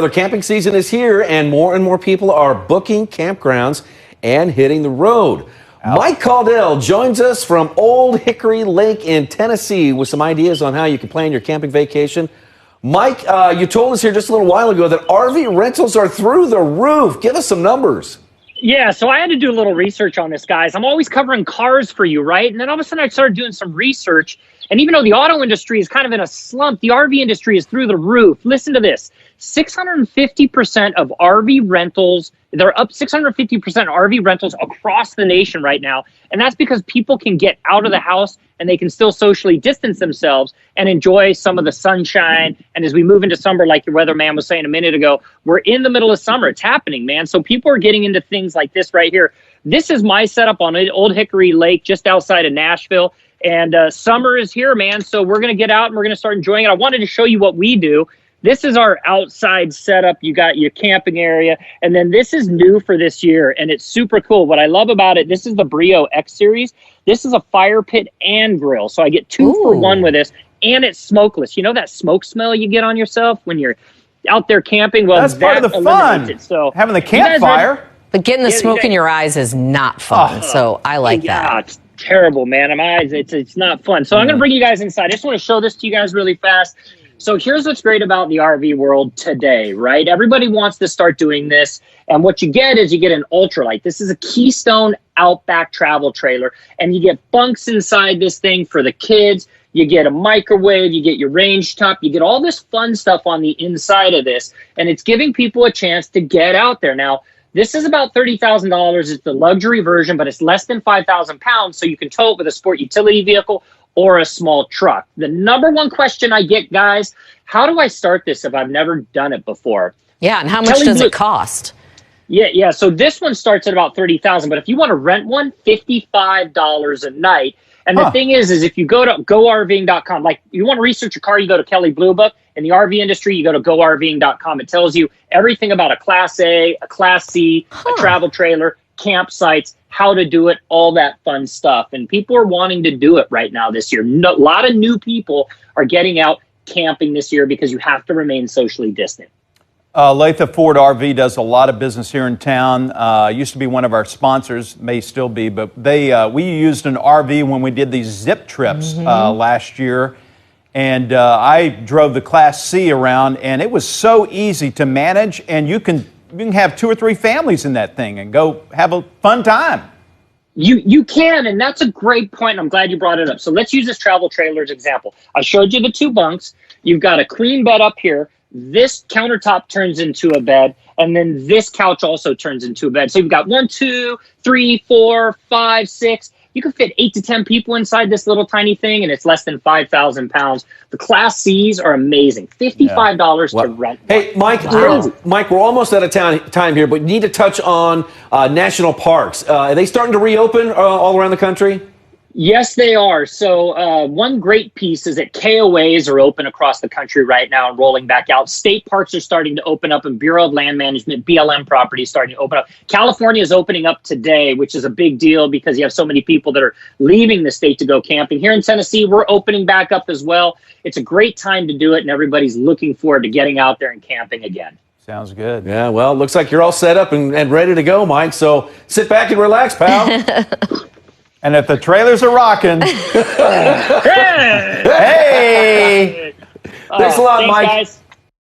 The camping season is here, and more people are booking campgrounds and hitting the road. Mike Caudill joins us from Old Hickory Lake in Tennessee with some ideas on how you can plan your camping vacation. Mike, you told us here just a little while ago that RV rentals are through the roof. Give us some numbers. Yeah, so I had to do a little research on this, guys. I'm always covering cars for you, right? And then all of a sudden I started doing some research. And even though the auto industry is kind of in a slump, the RV industry is through the roof. Listen to this. 650% of RV rentals, they're up 650% RV rentals across the nation right now. And that's because people can get out of the house and they can still socially distance themselves and enjoy some of the sunshine. And as we move into summer, like your weatherman was saying a minute ago, we're in the middle of summer. It's happening, man. So people are getting into things like this right here. This is my setup on Old Hickory Lake just outside of Nashville. And summer is here, man. So we're going to get out and we're going to start enjoying it. I wanted to show you what we do. This is our outside setup. You got your camping area. And then this is new for this year, and it's super cool. What I love about it, this is the Brio X Series. This is a fire pit and grill. So I get 2 for 1 with this, and it's smokeless. You know that smoke smell you get on yourself when you're out there camping? Well, that's part of the fun. So having the campfire. But getting the smoke in your eyes is not fun. So I like that. It's terrible, man. In my eyes, it's not fun. So I'm going to bring you guys inside. I just want to show this to you guys really fast. So here's what's great about the RV world today, right? Everybody wants to start doing this. And what you get is you get an ultralight. This is a Keystone Outback travel trailer. And you get bunks inside this thing for the kids. You get a microwave. You get your range top. You get all this fun stuff on the inside of this. And it's giving people a chance to get out there. Now, this is about $30,000. It's the luxury version, but it's less than 5,000 pounds. So you can tow it with a sport utility vehicle or a small truck. The number one question I get, guys, how do I start this if I've never done it before? Yeah, and how much does it cost? Yeah. So this one starts at about $30,000, but if you want to rent one, $55 a night. And the thing is if you go to GoRVing.com, like you want to research a car, you go to Kelley Blue Book. In the RV industry, you go to GoRVing.com. It tells you everything about a Class A, a Class C, a travel trailer, campsites, how to do it, all that fun stuff. And people are wanting to do it right now this year. A lot of new people are getting out camping this year because you have to remain socially distant. Latha Ford RV does a lot of business here in town. Used to be one of our sponsors, may still be, but we used an RV when we did these zip trips last year. And I drove the Class C around, and it was so easy to manage, and you can have 2 or 3 families in that thing and go have a fun time. You can, and that's a great point. I'm glad you brought it up. So let's use this travel trailer as example. I showed you the 2 bunks. You've got a queen bed up here. This countertop turns into a bed, and then this couch also turns into a bed. So you've got 1, 2, 3, 4, 5, 6. You can fit 8 to 10 people inside this little tiny thing, and it's less than 5,000 pounds. The Class C's are amazing. $55 to rent. Hey, Mike, we're almost out of time here, but you need to touch on national parks. Are they starting to reopen all around the country? Yes, they are. So one great piece is that KOAs are open across the country right now and rolling back out. State parks are starting to open up, and Bureau of Land Management, BLM property, is starting to open up. California is opening up today, which is a big deal because you have so many people that are leaving the state to go camping. Here in Tennessee, we're opening back up as well. It's a great time to do it, and everybody's looking forward to getting out there and camping again. Sounds good. Yeah, well, it looks like you're all set up and ready to go, Mike. So sit back and relax, pal. And if the trailers are rocking, hey! Thanks a lot, Mike. Guys.